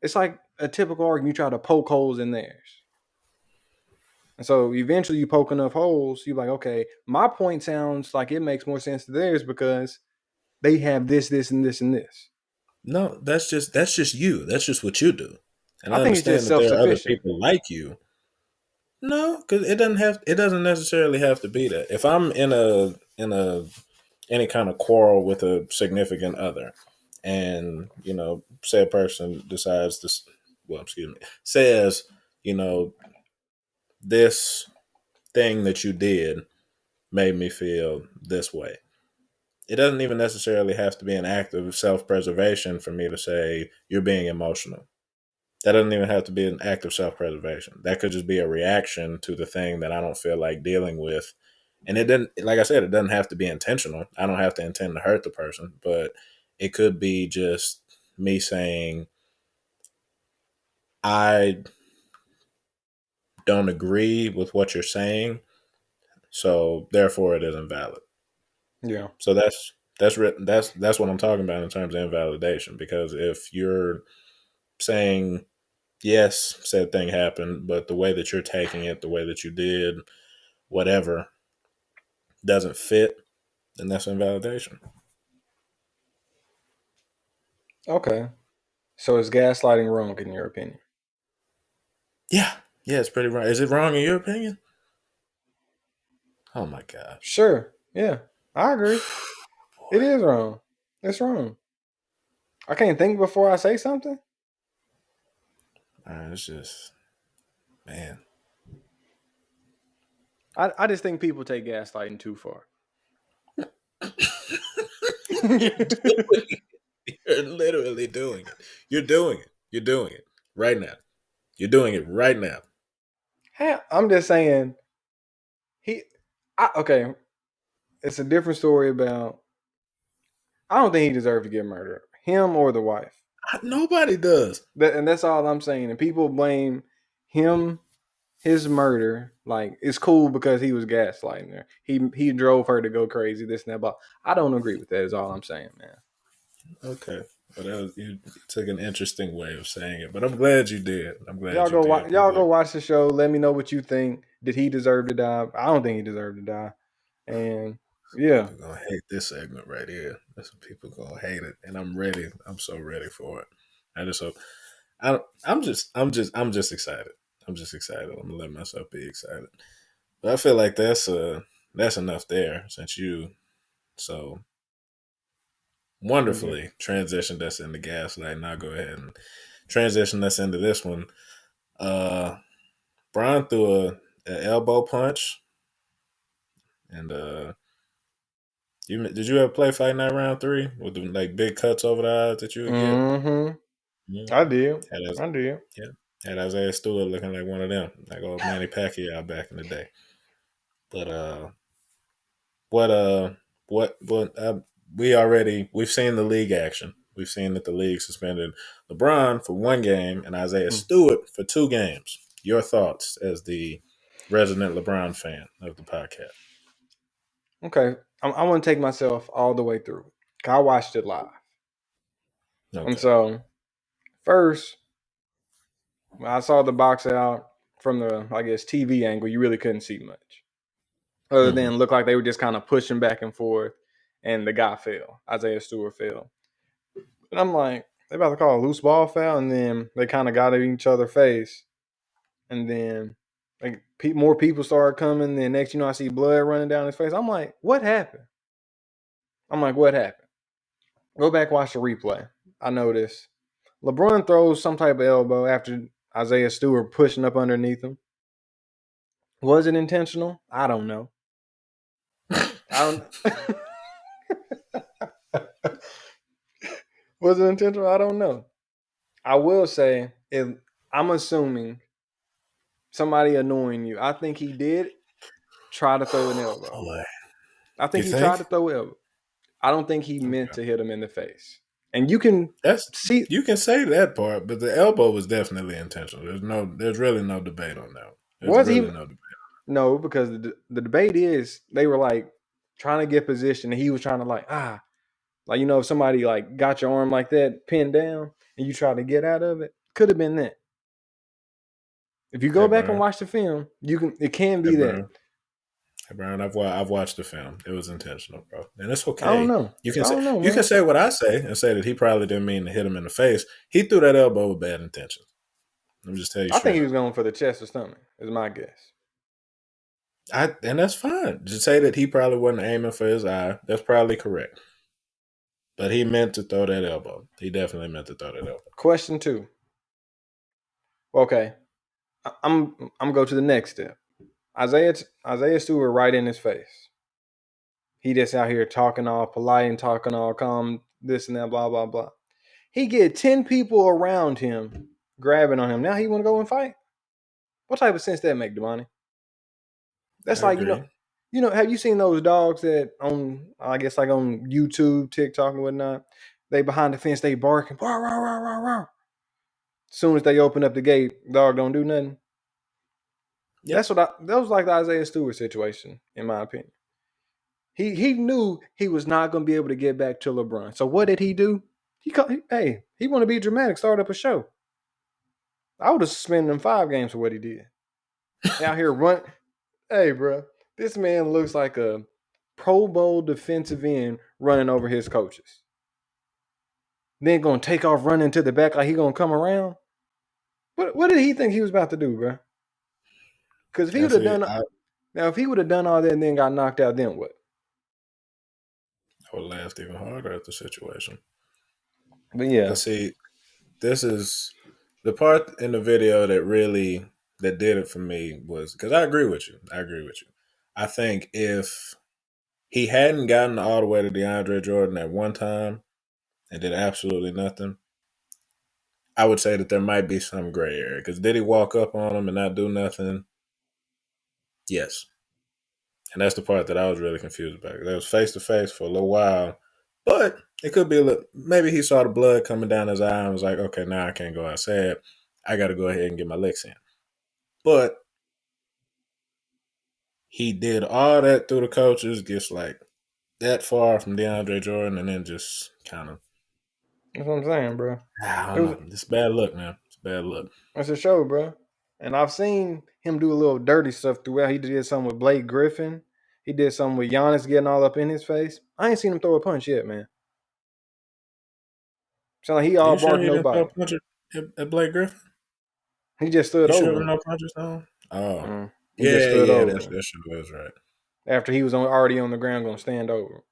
it's like a typical argument. You try to poke holes in theirs. And so eventually you poke enough holes, you're like, okay, my point sounds like it makes more sense to theirs because they have this, this, and this, and this. No, that's just you. That's just what you do. And I I think it's just understand that there are other self-sufficient. people like you. No, because it doesn't necessarily have to be that. If I'm in a any kind of quarrel with a significant other, and say a person decides to, well, excuse me, says, you know, this thing that you did made me feel this way, it doesn't even necessarily have to be an act of self-preservation for me to say you're being emotional. That doesn't even have to be an act of self-preservation. That could just be a reaction to the thing that I don't feel like dealing with. And it didn't, like I said, it doesn't have to be intentional. I don't have to intend to hurt the person, but it could be just me saying, I don't agree with what you're saying, so therefore it is invalid. Yeah. So that's what I'm talking about in terms of invalidation. Because if you're saying yes, said thing happened, but the way that you're taking it, the way that you did, whatever, doesn't fit, then that's invalidation. Okay. So is gaslighting wrong in your opinion? Yeah, yeah, it's pretty wrong. Is it wrong in your opinion? Oh my god. Sure. Yeah. I agree. It Boy, is wrong. It's wrong. I can't think before I say something. man, it's just man. I just think people take gaslighting too far. You're doing it. You're literally doing it. You're doing it. You're doing it right now. You're doing it right now. I'm just saying he. Okay, it's a different story about. I don't think he deserved to get murdered. Him or the wife. Nobody does. And that's all I'm saying. And people blame him, his murder. Like it's cool because he was gaslighting her. He drove her to go crazy. This and that. But I don't agree with that. Is all I'm saying, man. Okay. But that was, you took an interesting way of saying it. But I'm glad you did. I'm glad Y'all you go watch. did. Y'all go People, watch the show. Let me know what you think. Did he deserve to die? I don't think he deserved to die. And yeah, people gonna hate this segment right here. That's what people gonna hate it. And I'm ready. I'm so ready for it. I just hope I'm just excited. I'm just excited. I'm gonna let myself be excited. But I feel like that's enough there since you so yeah. wonderfully transitioned us into gaslight. Now go ahead and transition us into this one. Uh Brian threw a elbow punch, and did you ever play Fight Night Round 3 with the like big cuts over the eyes that you would get? Mm-hmm. I Mm-hmm. did. Had us, I did. yeah, had Isaiah Stewart looking like one of them, like old Manny Pacquiao back in the day. But what what we've seen the league action. We've seen that the league suspended LeBron for 1 game and Isaiah Mm. Stewart for 2 games. Your thoughts as the resident LeBron fan of the podcast? Okay. I want to take myself all the way through. I watched it live. And Okay. so first, when I saw the box out from the, I guess, TV angle, you really couldn't see much. Other Mm-hmm. than look like they were just kind of pushing back and forth and the guy fell. Isaiah Stewart fell. And I'm like, they about to call a loose ball foul, and then they kind of got at each other's face. And then like more people started coming. Then next, I see blood running down his face. I'm like, what happened? I'm like, what happened? Go back, watch the replay. I noticed LeBron throws some type of elbow after Isaiah Stewart pushing up underneath him. Was it intentional? I don't know. I don't. Was it intentional? I don't know. I will say, if I'm assuming somebody annoying you, I think he did try to throw an elbow. Boy, I you think he tried to think? throw an elbow. I don't think he meant Okay. to hit him in the face. And you can That's see, you can say that part, but the elbow was definitely intentional. There's really no debate on that. There's was really he? no debate. No, because the debate is they were like trying to get position, and he was trying to like if somebody like got your arm like that pinned down, and you try to get out of it, could have been that. If you go Hey back and Brian, watch the film, you can. It can hey be that. Brian, hey Brian. I've watched the film. It was intentional, bro, and it's I don't okay. know. You can I say don't know, you can man. say what I say and say that he probably didn't mean to hit him in the face. He threw that elbow with bad intentions. Let me just tell you I think straight he up. was going for the chest or stomach. Is my guess. And that's fine. Just say that he probably wasn't aiming for his eye. That's probably correct. But he meant to throw that elbow. He definitely meant to throw that elbow. Question 2. Okay, I'm go to the next step. Isaiah Stewart right in his face. He just out here talking all polite and talking all calm, this and that, blah, blah, blah. He get 10 people around him grabbing on him. Now he want to go and fight? What type of sense that make, Devontae? That's I like, agree. have you seen those dogs that on, I guess, like on YouTube, TikTok, and whatnot? They behind the fence, they barking. Rah, rah, rah, rah, rah. As soon as they open up the gate, dog don't do nothing. Yep. That was like the Isaiah Stewart situation, in my opinion. He knew he was not going to be able to get back to LeBron. So what did he do? He want to be dramatic, start up a show. I would have suspended him 5 games for what he did. Out here run. Hey, bro, this man looks like a Pro Bowl defensive end running over his coaches. Then gonna take off running to the back like he gonna come around. What did he think he was about to do, bro? Because if he would have done if he would have done all that and then got knocked out, then what? I would laugh even harder at the situation. But yeah, But see, this is the part in the video that did it for me was because I agree with you. I think if he hadn't gotten all the way to DeAndre Jordan at one time and did absolutely nothing, I would say that there might be some gray area. Because did he walk up on him and not do nothing? Yes. And that's the part that I was really confused about. They was face to face for a little while, but it could be maybe he saw the blood coming down his eye and was like, okay, now I can't go outside. I got to go ahead and get my licks in. But he did all that through the coaches, just like that far from DeAndre Jordan, and then just kind of. that's what I'm saying, bro. I It don't was know. It's bad luck, man. It's bad luck. It's a show, bro. And I've seen him do a little dirty stuff throughout. He did something with Blake Griffin. He did something with Giannis getting all up in his face. I ain't seen him throw a punch yet, man. Sound like he Are all you sure bark, he no didn't throw bite. a punch at Blake Griffin? He just stood You sure over there were him. no punches on? Oh, He just stood yeah. over him That sure is right. after he was already on the ground going to stand over him.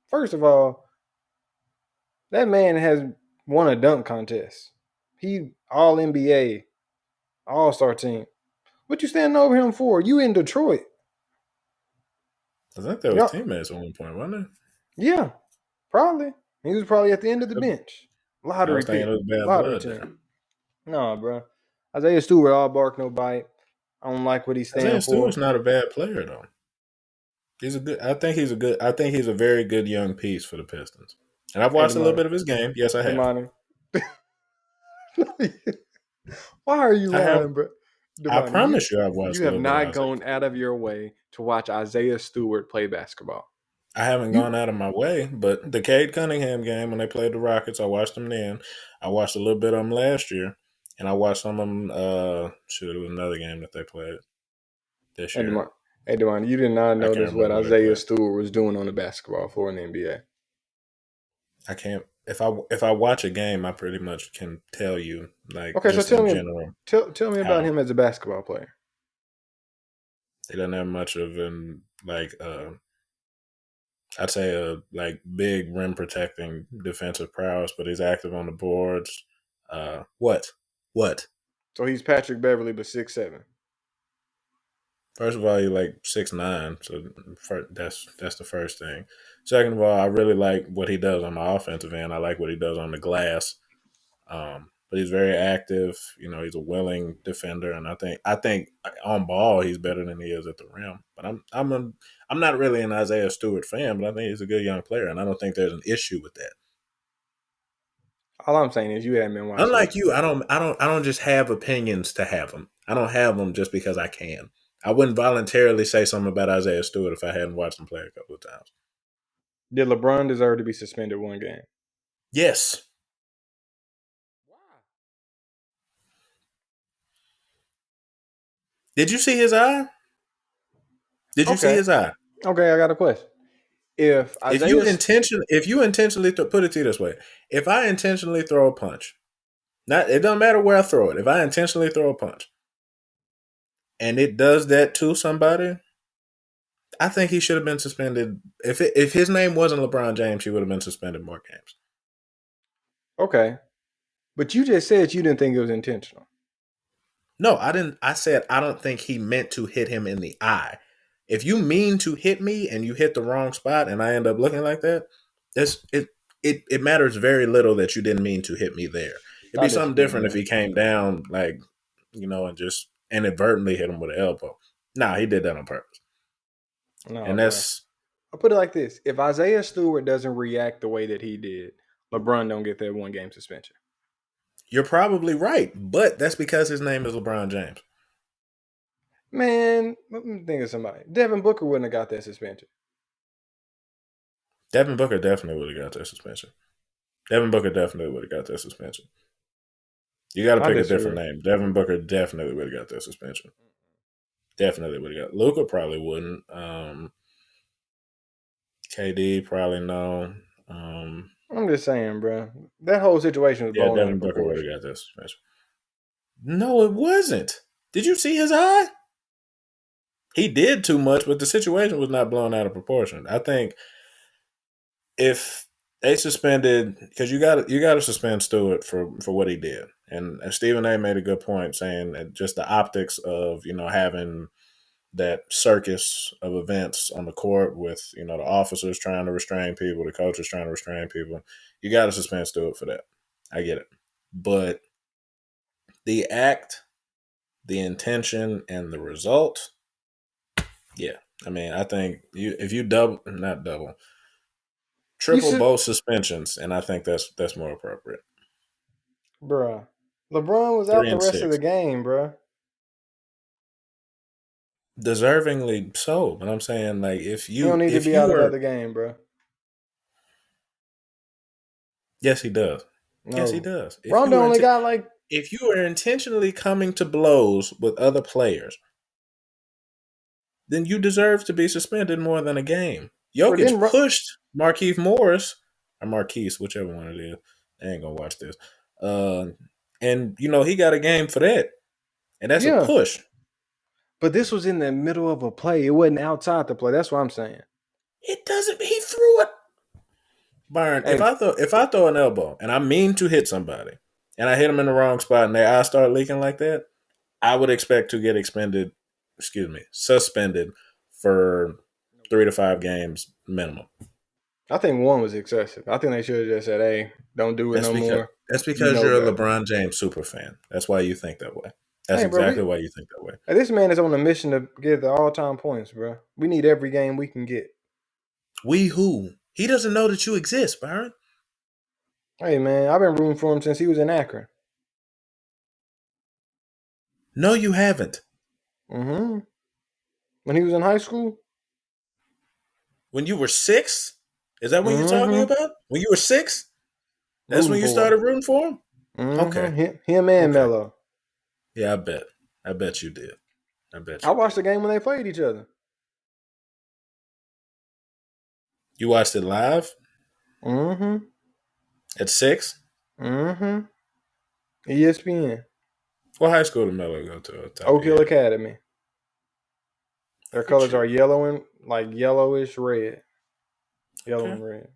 First of all, that man has won a dunk contest. He all NBA, All Star team. What you standing over him for? You in Detroit? I think they was Yep. teammates at one point, wasn't Yeah, probably. He was probably at the end of the they? bench. I Lottery was thinking it pick. was bad Lottery blood team. then. No, bro. Isaiah Stewart, all bark, no bite. I don't like what he Isaiah stand Stewart's for. not a bad player though. I think he's a very good young piece for the Pistons. And I've Hey, watched a little Damani. bit of his game. Yes, I have. Damani. Why are you I have. lying, bro? I Damani, promise you, I've you watched a have little bit of not Isaiah gone out Stewart. of your way to watch Isaiah Stewart play basketball. I haven't You gone out of my way, but the Cade Cunningham game when they played the Rockets, I watched them then. I watched a little bit of them last year, and I watched some of them. It was another game that they played this Hey, year. Damani, you did not I can't notice what remember who they Isaiah played. Stewart was doing on the basketball floor in the NBA. I can't. If I watch a game, I pretty much can tell you, like Okay, so just in general, tell me about how him as a basketball player. he doesn't have much of an I'd say a like big rim protecting defensive prowess, but he's active on the boards. What? What? So he's Patrick Beverly, but 6'7". First of all, you're like 6'9", so that's the first thing. Second of all, I really like what he does on the offensive end. I like what he does on the glass. But he's very active. You know, he's a willing defender, and I think on ball he's better than he is at the rim. But I'm not really an Isaiah Stewart fan, but I think he's a good young player, and I don't think there's an issue with that. All I'm saying is you haven't been watching it. Unlike you, I don't just have opinions to have them. I don't have them just because I can. I wouldn't voluntarily say something about Isaiah Stewart if I hadn't watched him play a couple of times. Did LeBron deserve to be suspended one game? Yes. Did you see his eye? Did you see Okay. his eye? Okay, I got a question. If If you intentionally put it to you this way, if I intentionally throw a punch, it doesn't matter where I throw it. If I intentionally throw a punch, and it does that to somebody, I think he should have been suspended. If his name wasn't LeBron James, he would have been suspended more games. Okay, but you just said you didn't think it was intentional. No, I didn't. I said I don't think he meant to hit him in the eye. If you mean to hit me and you hit the wrong spot and I end up looking like that, that's it. It matters very little that you didn't mean to hit me there. It'd I be something disagree, different if man. he came down like, and just inadvertently hit him with an elbow. Nah, he did that on purpose. No, And bro. that's I'll put it like this: if Isaiah Stewart doesn't react the way that he did, LeBron don't get that 1 game suspension. you're probably right, but that's because his name is LeBron James. Man, let me think of somebody. Devin Booker wouldn't have got that suspension. Devin Booker definitely would have got that suspension. Devin Booker definitely would have got that suspension. You got to I pick a different disagree. name. Devin Booker definitely would have got that suspension. Definitely would have got. Luka probably wouldn't. KD probably no. I'm just saying, bro. That whole situation was Yeah, blown out Devin of Booker would proportion. have got that suspension. No, it wasn't. Did you see his eye? He did too much, but the situation was not blown out of proportion. I think if they suspended, because you got to suspend Stewart for what he did, and Stephen A. made a good point saying that just the optics of having that circus of events on the court with the officers trying to restrain people, the coaches trying to restrain people. You got to suspend Stewart for that. I get it, but the act, the intention, and the result. Yeah, I mean, I think if you not double, You triple should, both suspensions, and I think that's more appropriate. bruh. LeBron was out Three the and rest of the six, game, bruh. deservingly so. But I'm saying like He don't need to if be you out were, another game, bruh. yes, he does. Yes, he No. does. If you Rondo were only got like, if you are intentionally coming to blows with other players, then you deserve to be suspended more than a game. bro, Jokic didn't, pushed Markieff Morris or Marquise, whichever one it is. I ain't gonna watch this. Uh, and he got a game for that, and that's a yeah. push. But this was in the middle of a play. It wasn't outside the play. That's what I'm saying. It doesn't. He threw it. Byron, if Hey, I throw an elbow and I mean to hit somebody, and I hit them in the wrong spot, and their eyes start leaking like that, I would expect to get suspended for 3 to 5 games minimum. I think 1 was excessive. I think they should have just said, "Hey, don't do it That's no because more. that's You because know you're a better." LeBron James super fan. That's why you think that way. That's Hey, bro, exactly why you think that way. this man is on a mission to get the all-time points, bro. We need every game we can get. We who? He doesn't know that you exist, Byron. Hey, man, I've been rooting for him since he was in Akron. No, you haven't. Mm-hmm. When he was in high school. When you were 6, is that when you're talking Mm-hmm. about? When you were 6, that's when Rooting you for him. started rooting for him. Okay, Mm-hmm. Him and okay. Melo. Yeah, I bet. I bet you did. I bet I you watched did. the game when they played each other. You watched it live Mm-hmm. at 6. Mm-hmm. ESPN. What high school did Melo go to? At the top of Oak your Hill head. Academy. Their Look at colors are you. yellow and like yellowish red. Yellow Okay. and red.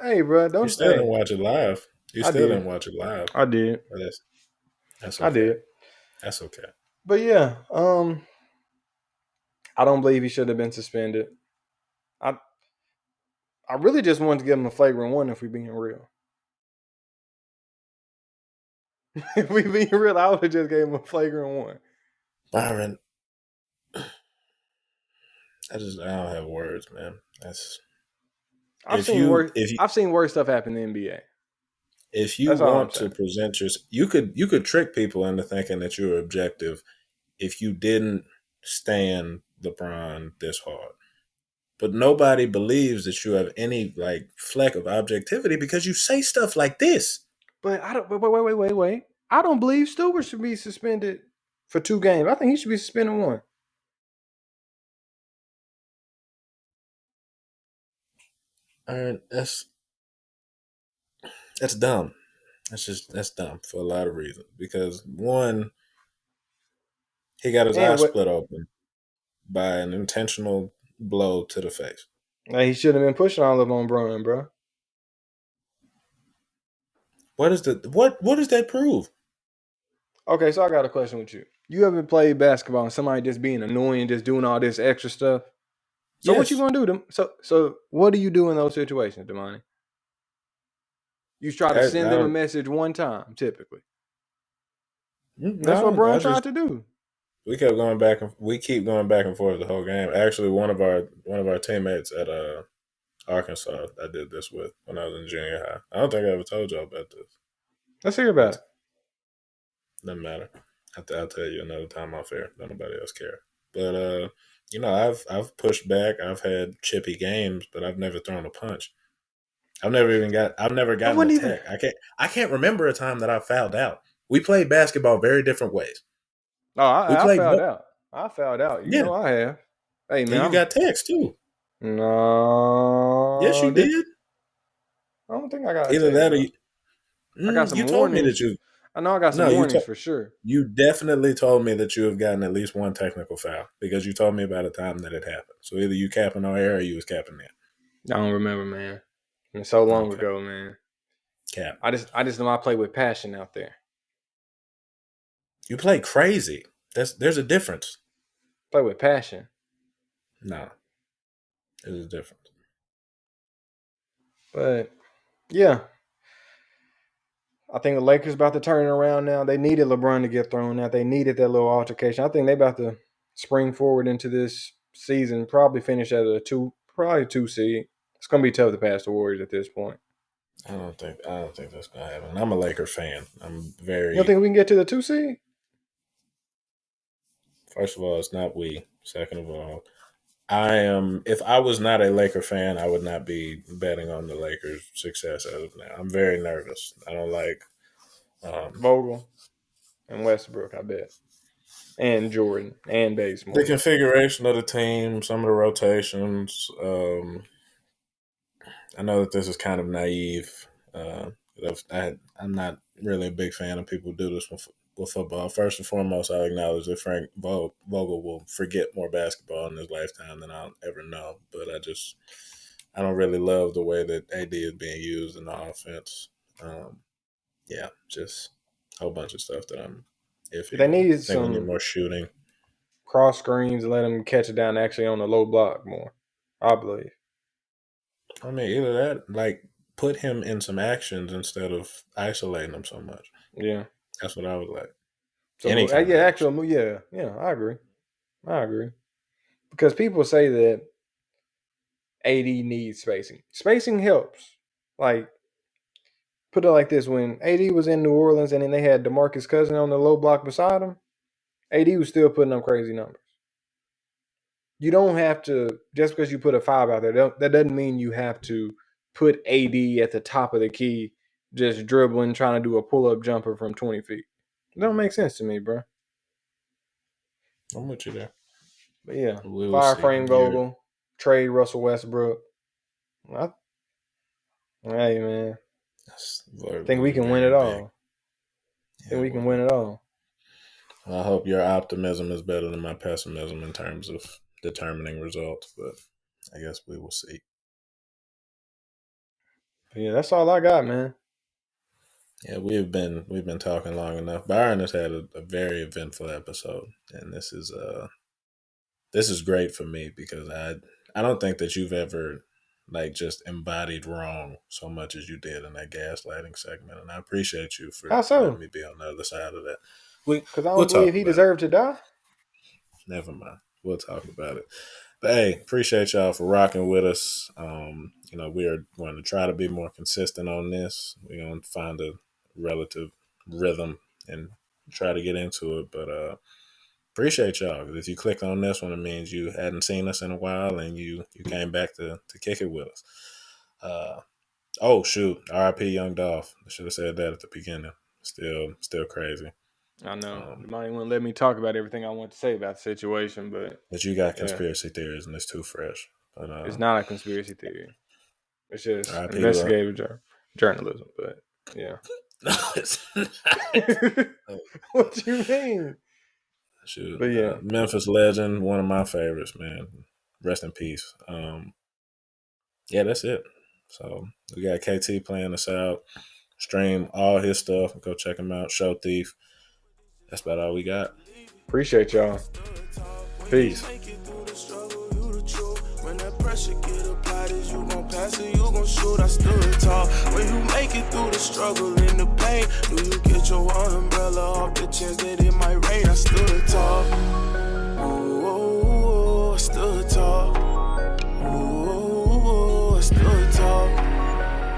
Hey, bro, You don't. still didn't Hey, watch it live. You I still did. didn't watch it live. I did. But that's I okay. did. That's okay. But yeah, I don't believe he should have been suspended. I I really just wanted to give him a flagrant 1 if we being real. If we being real, I would have just gave him a flagrant 1. Byron, I don't have words, man. That's I've seen worse if you I've seen worse stuff happen in the NBA. if you That's all I'm want to saying. present you could trick people into thinking that you're objective if you didn't stand LeBron this hard. But nobody believes that you have any like fleck of objectivity because you say stuff like this. But I don't wait. I don't believe Stewart should be suspended for 2 games. I think he should be suspended 1. And that's dumb. That's dumb for a lot of reasons. Because one, he got his eye And what split open by an intentional blow to the face. like, he should have been pushing all of on Braun, bro. What does that prove? Okay, so I got a question with you. You ever played basketball and somebody just being annoying, just doing all this extra stuff? So what you Yes. gonna do? So what do you do in those situations, Damani? You try to I send them a don't. message one time, typically. That's what No, I Bron tried just to do. we kept going back and we keep going back and forth the whole game. Actually, one of our teammates at Arkansas, I did this with when I was in junior high. I don't think I ever told y'all about this. Let's hear about It it. doesn't matter. I'll tell you another time off air. Don't nobody else care. But I've pushed back. I've had chippy games, but I've never thrown a punch. I've never I gotten a wouldn't even. tech. I can't remember a time that I fouled out. We played basketball very different ways. Oh, We I played fouled out. I fouled out. You yeah, know I have. Hey and man, you got techs too. Yes, no. you did. I don't think I got a Either text, that or bro. I got you some told me that warnings. you I know I got some no you warnings told for sure. you definitely told me that you have gotten at least one technical foul because you told me about a time that it happened. So either you capping on air or you was capping that. I don't remember, man. It's so long Okay, ago, man. cap. I just know I play with passion out there. You play crazy. There's a difference. Play with passion. No, there's a difference. But yeah, I think the Lakers about to turn it around now. They needed LeBron to get thrown out. They needed that little altercation. I think they about to spring forward into this season. Probably finish at probably 2 seed. It's gonna be tough to pass the Warriors at this point. I don't think that's gonna happen. I'm a Laker fan. I'm You don't very think we can get to the 2 seed? First of all, it's not we. Second of all, I am. If I was not a Laker fan, I would not be betting on the Lakers' success as of now. I'm very nervous. I don't like um, Vogel and Westbrook, I bet, and Jordan and the Bazemore. configuration of the team, some of the rotations. I know that this is kind of naive. I'm not really a big fan of people who do this with football. First and foremost, I acknowledge that Frank Vogel will forget more basketball in his lifetime than I'll ever know. But I don't really love the way that AD is being used in the offense. Yeah, just a whole bunch of stuff that I'm They iffy on. needed I think we need some more shooting. cross screens and let them catch it down actually on the low block more. I believe. I mean, either that, like, put him in some actions instead of isolating him so much. Yeah. That's what I would like. Any So kind yeah, of actual action. yeah, I agree. I agree because people say that AD needs spacing. Spacing helps. Like put it like this: when AD was in New Orleans and then they had DeMarcus Cousins on the low block beside him, AD was still putting up crazy numbers. You don't have to just because you put a five out there. That doesn't mean you have to put AD at the top of the key, just dribbling, trying to do a pull up jumper from 20 feet. It don't make sense to me, bro. I'm with you there. But yeah, We will see. fireframe Vogel, trade Russell Westbrook. I, hey man, think we We're can win very it big. all. Think Yeah, we can win it all. I hope your optimism is better than my pessimism in terms of determining results, but I guess we will see. But yeah, that's all I got, man. Yeah, we've been talking long enough. Byron has had a very eventful episode, and this is great for me because I don't think that you've ever like just embodied wrong so much as you did in that gaslighting segment, and I appreciate you for How letting so? me be on the other side of that. We Because I we'll don't talk believe he about it. deserved to die. Never mind. We'll talk about it. But hey, appreciate y'all for rocking with us. We're going to try to be more consistent on this. We're going to find a relative rhythm and try to get into it. But appreciate y'all. If you clicked on this one, it means you hadn't seen us in a while and you came back to kick it with us. Oh shoot, R.I.P. Young Dolph. I should have said that at the beginning. Still crazy. I know. The Um, money wouldn't let me talk about everything I want to say about the situation, but but you got yeah, conspiracy theories and it's too fresh. But it's not a conspiracy theory. It's just R.I.P. Love. investigative journalism. But yeah. No, it's not. Oh, What you mean? shoot, But yeah, Memphis legend, one of my favorites, man. Rest in peace. Yeah, that's it. So we got KT playing us out. Stream all his stuff. Go check him out. Show Thief. That's about all we got. appreciate y'all. Peace. Peace. pressure get applied, is you gon' pass or you gon' shoot? I stood tall. When you make it through the struggle and the pain, do you get your umbrella off the chance that it might rain? I stood tall. Ooh, I stood tall. Ooh, I stood tall.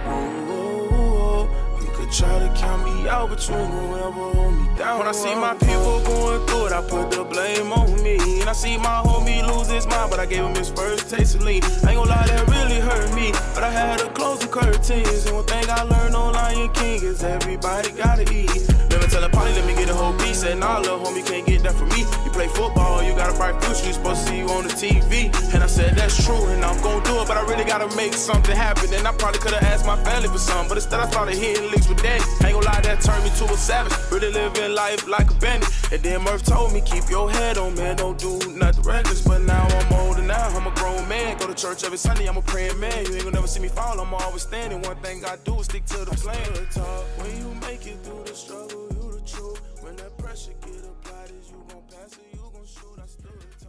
Ooh, you could try to count me out, but you ain't gon' ever hold me down. When I see my people going through it, I put the blame on me. And I see my homie lose his mind, but I gave him his first taste of lean. I ain't gon' lie, that really hurt me, but I had to close the curtains. And one thing I learned on Lion King is everybody gotta eat. Never tell a party, let me get a whole piece. And nah, little homie, can't get that from me. You play football, you got a bright future, you supposed to see you on the TV. And I said that's true, and I'm gon' do it, but I really gotta make something happen. And I probably could've asked my family for something, but instead I started hitting licks with daddy. I ain't gon' lie, that turned me to a savage. Really living life like a bandit. And then Murph told me, keep your head on, man, don't do nothing reckless. But now I'm older now, I'm a grown man. Go to church every Sunday, I'm a praying man. You ain't gonna never see me fall, I'm always standing. One thing I do is stick to the plan. When you make it through the struggle, you the truth. When that pressure get applied, is you gon' pass or you gon' shoot? I stood tall.